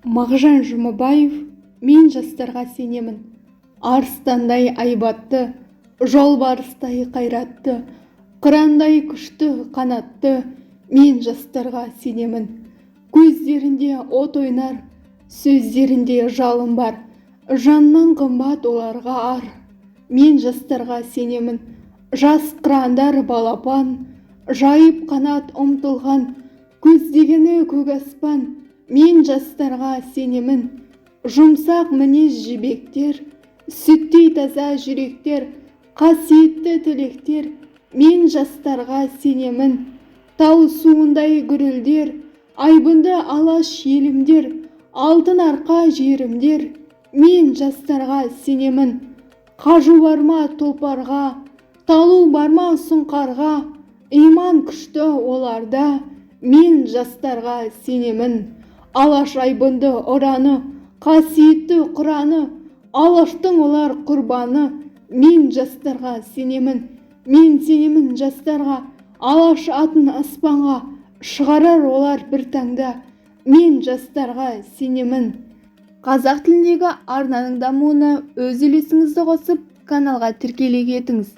Мағжан Жұмабаев: мен жастарға сенемін. Арыстандай айбатты, жолбарыстай қайратты, қырандай күшті қанатты, мен жастарға сенемін. Көздерінде от ойнар, сөздерінде жалын бар, жаннан қымбат оларға ар. Мен жастарға сенемін. Жас қырандар балапан, жайып қанат ұмтылған, көздегені көк аспан. Мен жастарға сенемін. Жұмсақ мінез жібектер, сүттей таза жүректер, қасиетті тілектер. Мен жастарға сенемін. Тау суындай гүрілдер, айбынды алаш елімдер, алтын арқа жерімдер. Мен жастарға сенемін. Қажу барма тұлпарға, талу барма сұңқарға, иман күшті оларда. Мен жастарға сенемін. Алаш айбынды ұраны, қасиетті құраны, алаштың олар құрбаны. Мен жастарға сенемін. Мен сенемін жастарға, алаш атын аспанға шығарар олар бір таңда. Мен жастарға сенемін. Қазақ тіліндегі арнаның дамуына өз үлесіңізді қосып, каналға тіркеле кетіңіз.